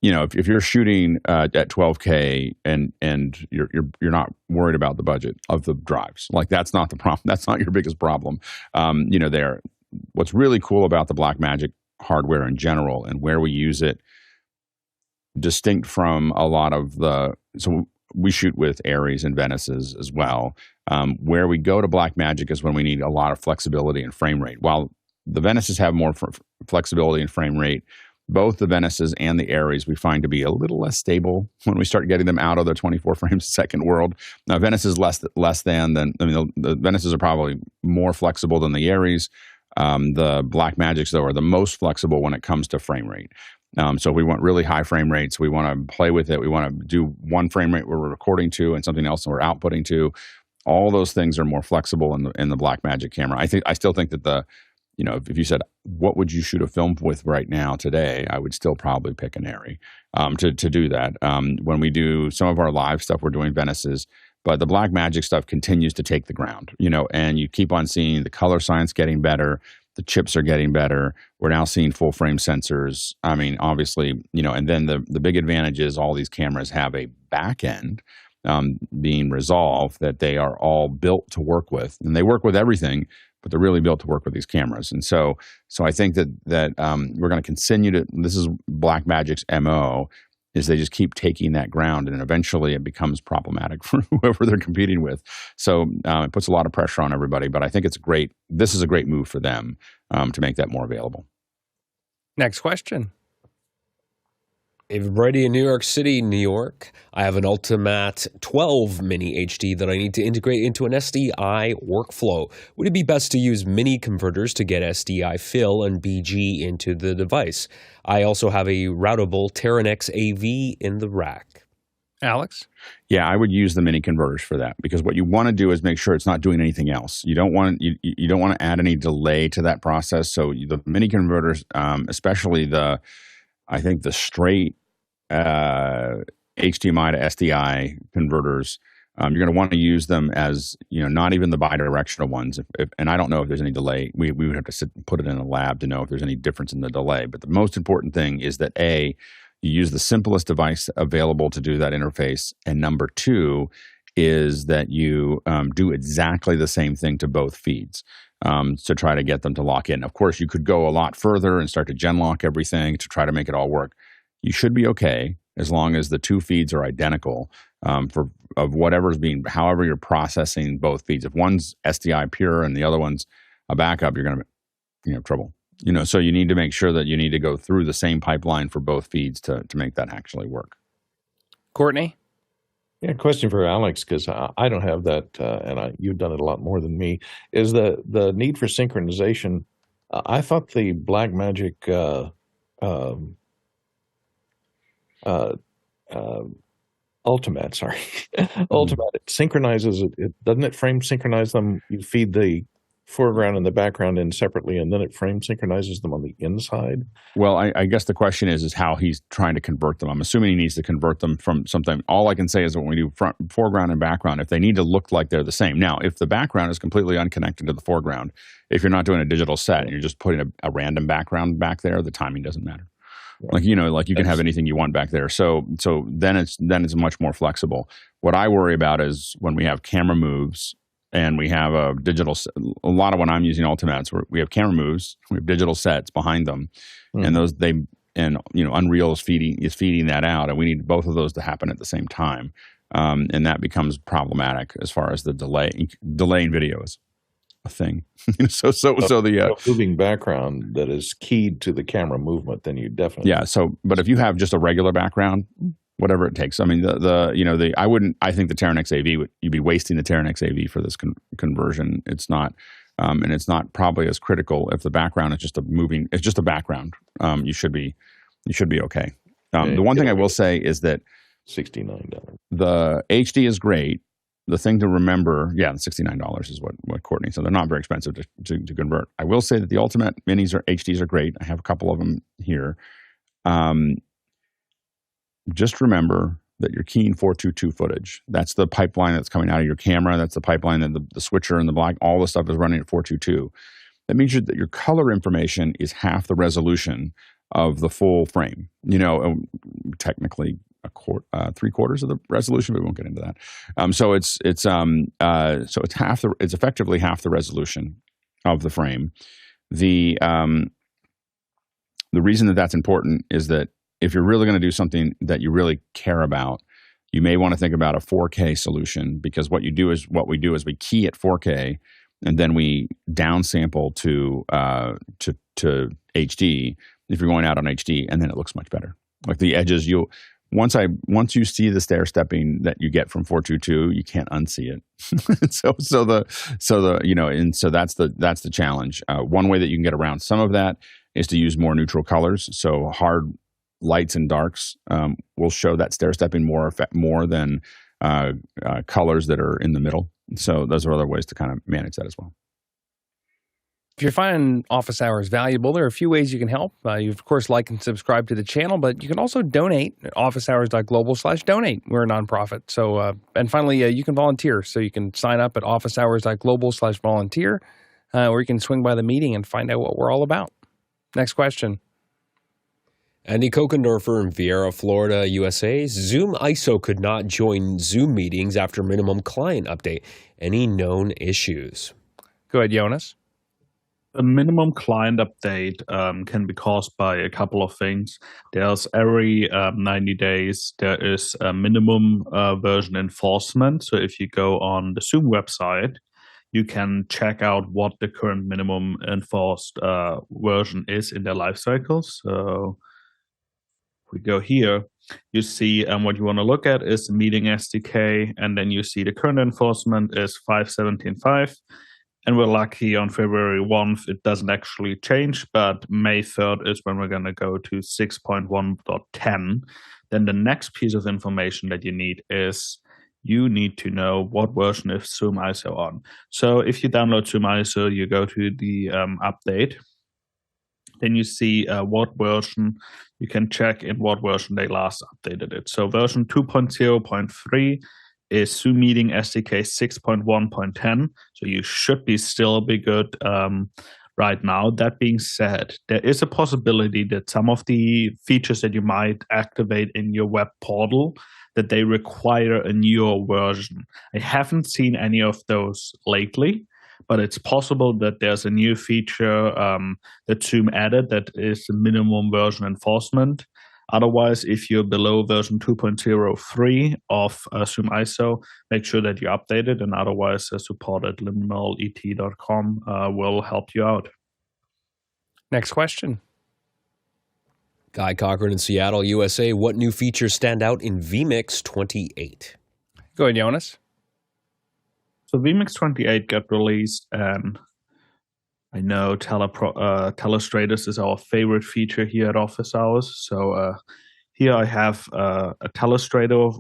if you're shooting at 12K and you're not worried about the budget of the drives, like that's not the problem. That's not your biggest problem. What's really cool about the Blackmagic hardware in general and where we use it, distinct from a lot of so we shoot with Aries and Venices as well. Where we go to Blackmagic is when we need a lot of flexibility and frame rate. While the Venices have more flexibility and frame rate, both the Venices and the Aries we find to be a little less stable when we start getting them out of the 24 frames a second world. Now, Venice is less than the Venices are probably more flexible than the Aries. The Blackmagics, though, are the most flexible when it comes to frame rate. So if we want really high frame rates, we want to play with it. We want to do one frame rate we're recording to and something else we're outputting to. All those things are more flexible in the Blackmagic camera. I still think that if you said, what would you shoot a film with right now today, I would still probably pick an Aries to do that. When we do some of our live stuff, we're doing Venices, but the Blackmagic stuff continues to take the ground, and you keep on seeing the color science getting better. The chips are getting better. We're now seeing full frame sensors. I mean, obviously, and then the big advantage is all these cameras have a back end being resolved that they are all built to work with, and they work with everything, but they're really built to work with these cameras. And so I think that we're going to continue to, this is Blackmagic's MO, is they just keep taking that ground, and eventually it becomes problematic for whoever they're competing with. So it puts a lot of pressure on everybody, but I think this is a great move for them to make that more available. Next question. Everybody in New York City, New York, I have an Ultimatte 12 Mini HD that I need to integrate into an SDI workflow. Would it be best to use mini converters to get SDI fill and BG into the device? I also have a routable Teranex AV in the rack. Alex? Yeah, I would use the mini converters for that, because what you want to do is make sure it's not doing anything else. You don't want to add any delay to that process. So the mini converters, especially I think the straight HDMI to SDI converters, you're going to want to use them as, not even the bidirectional ones. And I don't know if there's any delay. We would have to sit and put it in a lab to know if there's any difference in the delay. But the most important thing is that you use the simplest device available to do that interface. And number two is that you do exactly the same thing to both feeds to try to get them to lock in. Of course, you could go a lot further and start to gen lock everything to try to make it all work. You should be okay as long as the two feeds are identical however you're processing both feeds. If one's SDI pure and the other one's a backup, you're going to have trouble. So you need to make sure that you need to go through the same pipeline for both feeds to make that actually work. Courtney? Yeah, question for Alex, because I don't have that, and you've done it a lot more than me, is the need for synchronization. I thought the Blackmagic Ultimatte, Ultimatte, it synchronizes it. Doesn't it frame synchronize them? You feed the foreground and the background in separately, and then it frame synchronizes them on the inside. Well, I guess the question is how he's trying to convert them. I'm assuming he needs to convert them from something. All I can say is that when we do foreground and background, if they need to look like they're the same. Now, if the background is completely unconnected to the foreground, if you're not doing a digital set and you're just putting a random background back there, the timing doesn't matter. Like you can have anything you want back there. So then it's much more flexible. What I worry about is when we have camera moves and we have a lot of when I'm using Ultimates, we have camera moves, we have digital sets behind them, and Unreal is feeding that out, and we need both of those to happen at the same time, and that becomes problematic as far as the delay in video is a thing. So the moving background that is keyed to the camera movement, then you definitely but if you have just a regular background, whatever it takes. I mean, I think the Teranex AV you'd be wasting the Teranex AV for this conversion. It's not, and it's not probably as critical if the background is it's just a background. You should be okay. The one thing I will say is that $69. The HD is great. The thing to remember, $69 is what Courtney said. They're not very expensive to convert. I will say that the Ultimate Minis or HDs are great. I have a couple of them here. Just remember that you're keying 422 footage. That's the pipeline that's coming out of your camera. That's the pipeline that the switcher and the black, all the stuff is running at 422. That means that your color information is half the resolution of the full frame. Technically, 3/4 of the resolution, but we won't get into that. So it's effectively half the resolution of the frame. The reason that that's important is that if you're really going to do something that you really care about, you may want to think about a 4K solution, because what we do is we key at 4K and then we downsample to HD if you're going out on HD, and then it looks much better. Like the edges, once you see the stair stepping that you get from 422, you can't unsee it. That's the challenge. One way that you can get around some of that is to use more neutral colors. So hard lights and darks will show that stair stepping more than colors that are in the middle. So those are other ways to kind of manage that as well. If you're finding office hours valuable, there are a few ways you can help. You, of course, like and subscribe to the channel, but you can also donate at officehours.global/donate. We're a nonprofit. So, and finally, you can volunteer. So you can sign up at officehours.global/volunteer, or you can swing by the meeting and find out what we're all about. Next question. Andy Kokendorfer in Viera, Florida, USA. ZoomISO could not join Zoom meetings after minimum client update. Any known issues? Go ahead, Jonas. A minimum client update can be caused by a couple of things. There's every 90 days, there is a minimum version enforcement. So if you go on the Zoom website, you can check out what the current minimum enforced version is in their life cycle. So we go here, you see what you want to look at is the meeting SDK, and then you see the current enforcement is 5.17.5. And we're lucky on February 1st, it doesn't actually change, but May 3rd is when we're going to go to 6.1.10. Then the next piece of information that you need is you need to know what version is ZoomISO on. So if you download ZoomISO, you go to the update. Then you see what version, you can check in what version they last updated it. So version 2.0.3 is Zoom Meeting SDK 6.1.10. So you should still be good right now. That being said, there is a possibility that some of the features that you might activate in your web portal, that they require a newer version. I haven't seen any of those lately, but it's possible that there's a new feature that Zoom added that is the minimum version enforcement. Otherwise, if you're below version 2.03 of ZoomISO, make sure that you update it, and otherwise support at liminalet.com will help you out. Next question. Guy Cochran in Seattle, USA. What new features stand out in vMix 28? Go ahead, Jonas. So vMix 28 got released, and I know Telestrators is our favorite feature here at Office Hours. So here I have a Telestrator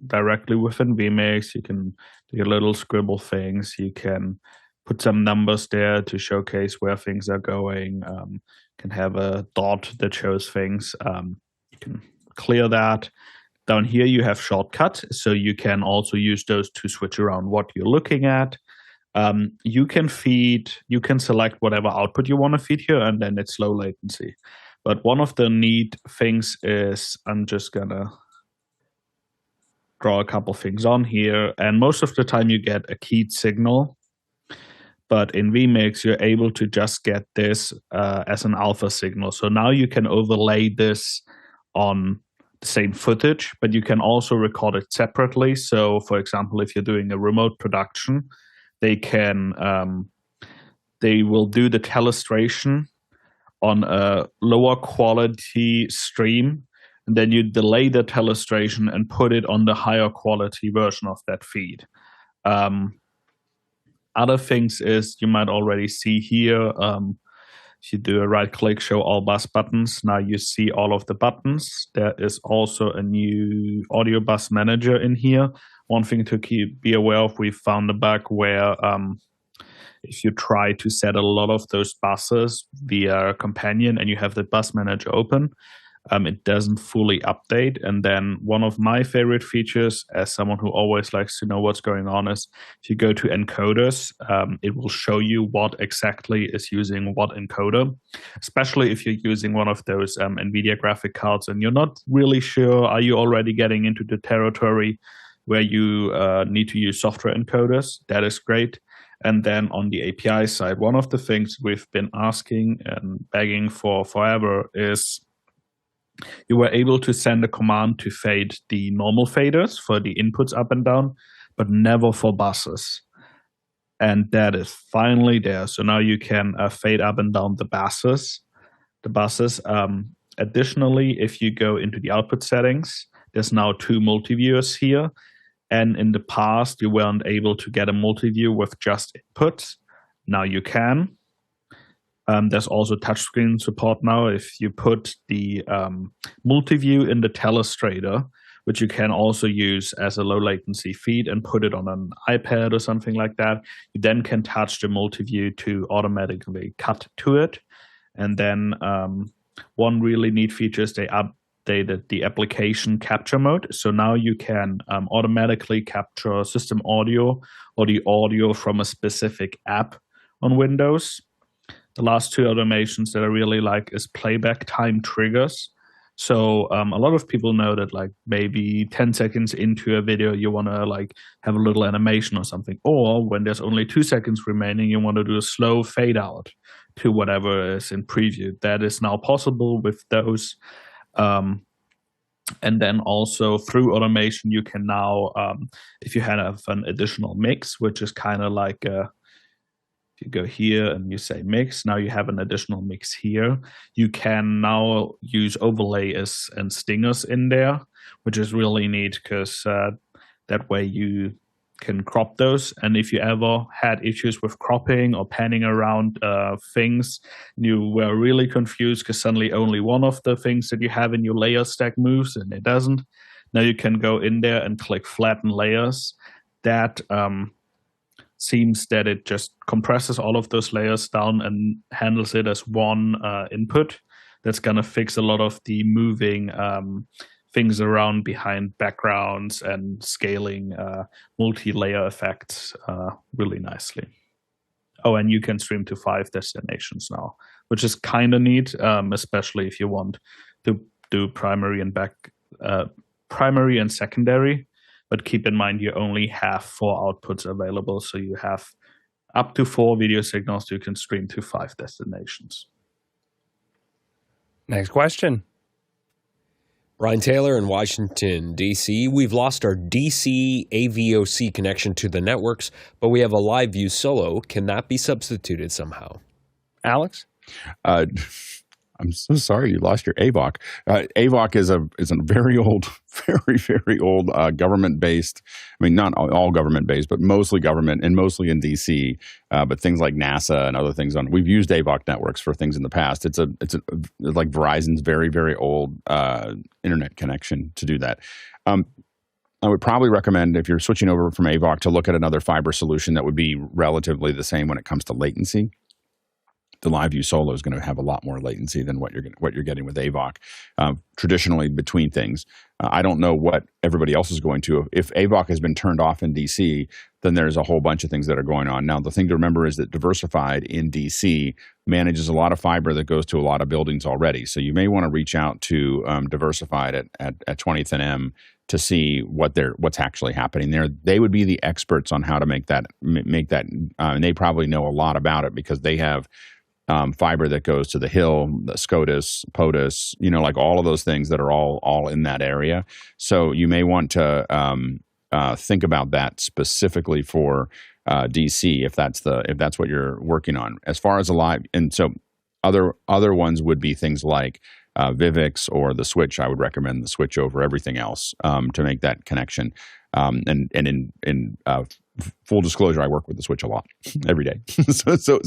directly within vMix. You can do your little scribble things. You can put some numbers there to showcase where things are going. You can have a dot that shows things. You can clear that. Down here you have shortcuts, so you can also use those to switch around what you're looking at. You can select whatever output you want to feed here, and then it's low latency. But one of the neat things is, I'm just gonna draw a couple things on here, and most of the time you get a keyed signal. But in vMix, you're able to just get this as an alpha signal. So now you can overlay this on the same footage, but you can also record it separately. So, for example, if you're doing a remote production, they will do the telestration on a lower quality stream, and then you delay the telestration and put it on the higher quality version of that feed. Other things is you might already see here, if you do a right click, show all bus buttons, now you see all of the buttons. There is also a new audio bus manager in here. One thing to be aware of, we found a bug where if you try to set a lot of those buses via Companion and you have the bus manager open, it doesn't fully update. And then one of my favorite features, as someone who always likes to know what's going on, is if you go to encoders, it will show you what exactly is using what encoder, especially if you're using one of those NVIDIA graphic cards and you're not really sure, are you already getting into the territory where you need to use software encoders? That is great. And then on the API side, one of the things we've been asking and begging for forever is you were able to send a command to fade the normal faders for the inputs up and down, but never for buses. And that is finally there. So now you can fade up and down the buses. Additionally, if you go into the output settings, there's now 2 multi-viewers here. And in the past, you weren't able to get a multi-view with just inputs. Now you can. There's also touchscreen support now. If you put the multi-view in the Telestrator, which you can also use as a low latency feed and put it on an iPad or something like that, you then can touch the multi-view to automatically cut to it. And then one really neat feature is they updated the application capture mode. So now you can automatically capture system audio or the audio from a specific app on Windows. The last 2 automations that I really like is playback time triggers. So a lot of people know that like maybe 10 seconds into a video, you want to like have a little animation or something. Or when there's only 2 seconds remaining, you want to do a slow fade out to whatever is in preview. That is now possible with those. And then also through automation, you can now, if you have an additional mix, which is kind of like If you go here and you say mix, now you have an additional mix here. You can now use overlays and stingers in there, which is really neat because that way you can crop those. And if you ever had issues with cropping or panning around things, you were really confused because suddenly only one of the things that you have in your layer stack moves and it doesn't. Now you can go in there and click flatten layers. That seems that it just compresses all of those layers down and handles it as one input. That's going to fix a lot of the moving things around behind backgrounds and scaling multi-layer effects really nicely. Oh, and you can stream to 5 destinations now, which is kind of neat, especially if you want to do primary and secondary. But keep in mind, you only have 4 outputs available, so you have up to 4 video signals you can stream to 5 destinations. Next question. Brian Taylor in Washington, D.C. We've lost our DC AVOC connection to the networks, but we have a LiveU Solo. Can that be substituted somehow? Alex? I'm so sorry you lost your AVOC. AVOC is a very old, very old government-based. I mean, not all government-based, but mostly government and mostly in DC. But things like NASA and other things we've used AVOC networks for things in the past. It's like Verizon's very old internet connection to do that. I would probably recommend, if you're switching over from AVOC, to look at another fiber solution that would be relatively the same when it comes to latency. The LiveU Solo is going to have a lot more latency than what you're getting with AVOC. Traditionally, between things, I don't know what everybody else is going to. If AVOC has been turned off in DC, then there's a whole bunch of things that are going on. Now, the thing to remember is that Diversified in DC manages a lot of fiber that goes to a lot of buildings already. So you may want to reach out to Diversified at 20th and M to see what's actually happening there. They would be the experts on how to make that, and they probably know a lot about it because they have fiber that goes to the Hill, the SCOTUS, POTUS, like all of those things that are all in that area. So you may want to think about that specifically for DC if that's what you're working on. As far as a live, and so other ones would be things like vMix or the switch. I would recommend the switch over everything else to make that connection. And in full disclosure, I work with the switch a lot every day, so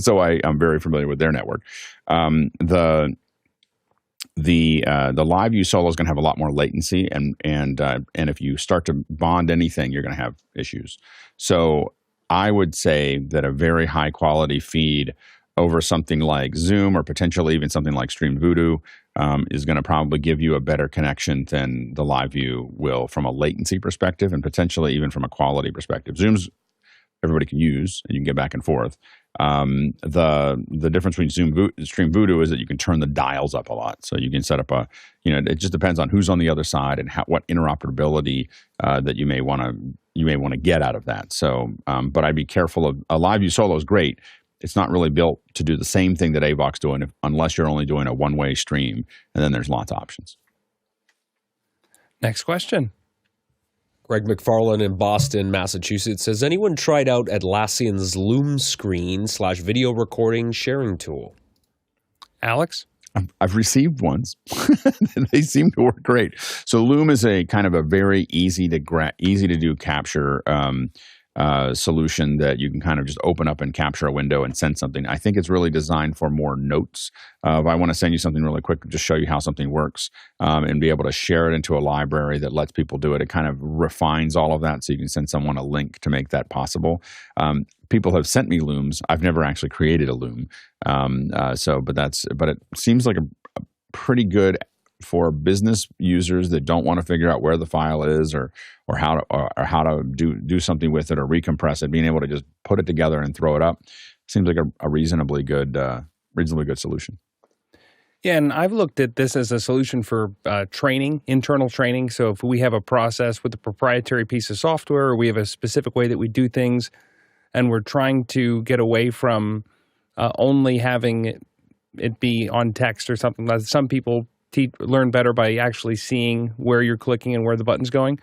I'm very familiar with their network. The LiveU Solo is going to have a lot more latency, and if you start to bond anything, you're going to have issues. So I would say that a very high quality feed over something like Zoom or potentially even something like StreamVoodoo is going to probably give you a better connection than the LiveU will from a latency perspective and potentially even from a quality perspective. Zoom's everybody can use and you can get back and forth. The difference between StreamVoodoo is that you can turn the dials up a lot. So you can set up it just depends on who's on the other side and what interoperability that you may want to get out of that. So, but I'd be careful of a LiveU Solo is great. It's not really built to do the same thing that AVOC's doing unless you're only doing a one-way stream, and then there's lots of options. Next question. Greg McFarlane in Boston, Massachusetts. Has anyone tried out Atlassian's Loom screen / video recording sharing tool? Alex? I've received ones. They seem to work great. So Loom is a kind of a very easy to do capture solution that you can kind of just open up and capture a window and send something. I think it's really designed for more notes. If I want to send you something really quick, just show you how something works and be able to share it into a library that lets people do it. It kind of refines all of that so you can send someone a link to make that possible. People have sent me Looms. I've never actually created a Loom. But it seems like a pretty good for business users that don't want to figure out where the file is or how to do something with it or recompress it. Being able to just put it together and throw it up seems like a reasonably good solution. Yeah, and I've looked at this as a solution for training, internal training. So if we have a process with a proprietary piece of software, or we have a specific way that we do things, and we're trying to get away from only having it be on text or something. Some people learn better by actually seeing where you're clicking and where the button's going.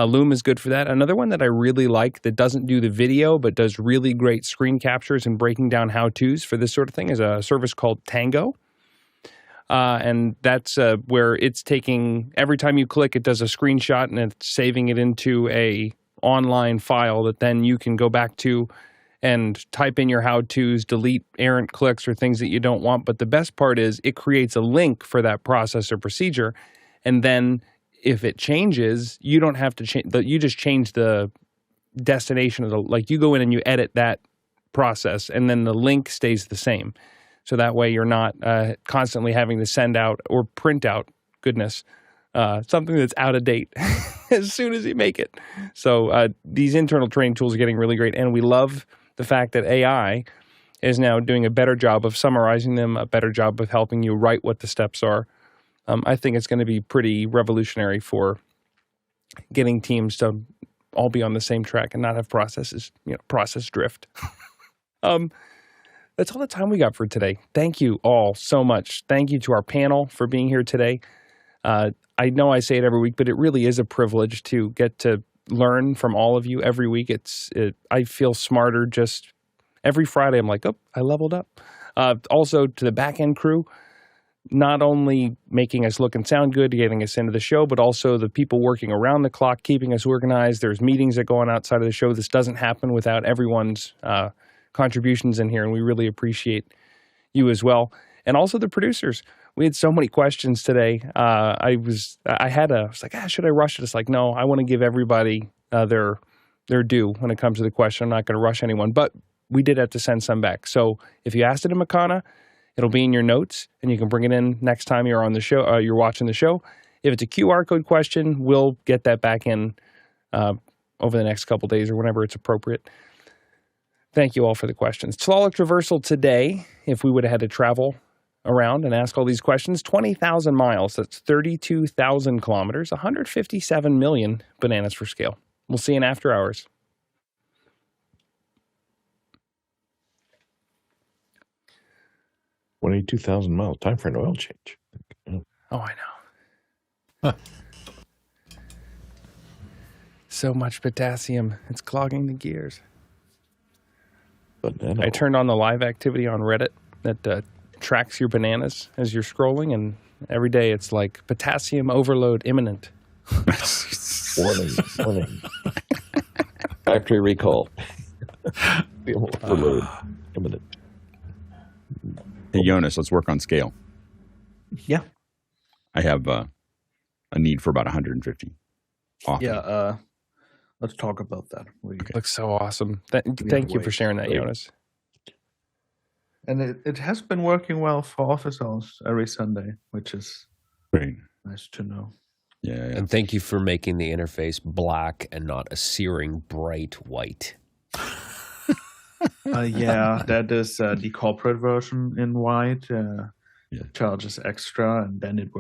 Loom is good for that. Another one that I really like that doesn't do the video but does really great screen captures and breaking down how-tos for this sort of thing is a service called Tango. And that's where it's taking, every time you click, it does a screenshot and it's saving it into a online file that then you can go back to and type in your how-tos, delete errant clicks or things that you don't want. But the best part is it creates a link for that process or procedure. And then if it changes, you don't have to change, you just change the destination of the, like you go in and you edit that process and then the link stays the same. So that way you're not constantly having to send out or print out, something that's out of date as soon as you make it. So these internal training tools are getting really great. And we love the fact that AI is now doing a better job of summarizing them, a better job of helping you write what the steps are. I think it's going to be pretty revolutionary for getting teams to all be on the same track and not have process drift. That's all the time we got for today. Thank you all so much. Thank you to our panel for being here today. I know I say it every week, but it really is a privilege to get to learn from all of you every week. I feel smarter just every Friday. I'm like, oh, I leveled up. Also to the back end crew, not only making us look and sound good, getting us into the show, but also the people working around the clock, keeping us organized. There's meetings that go on outside of the show. This doesn't happen without everyone's contributions in here, and we really appreciate you as well. And also the producers. We had so many questions today. I was like, should I rush it? It's like, no, I want to give everybody their due when it comes to the question. I'm not going to rush anyone, but we did have to send some back. So if you asked it in Makana, it'll be in your notes, and you can bring it in next time you're on the show. You're watching the show. If it's a QR code question, we'll get that back in over the next couple days or whenever it's appropriate. Thank you all for the questions. Tlaloc traversal today, if we would have had to travel around and ask all these questions, 20,000 miles. That's 32,000 kilometers, 157 million bananas for scale. We'll see you in after hours. $22,000 time for an oil change. Oh, I know. So much potassium. It's clogging the gears. Banana. I turned on the live activity on Reddit that tracks your bananas as you're scrolling, and every day it's like potassium overload imminent. Warning. Factory recall. Overload imminent. Hey, Jonas, let's work on scale. Yeah. I have a need for about 150. Often. Yeah. Let's talk about that. Looks so awesome. Thank you for sharing that, Jonas. And it has been working well for office hours every Sunday, which is Great. nice to know. Yeah. And thank you for making the interface black and not a searing bright white. Yeah, that is the corporate version in white. Yeah. Charges extra, and then it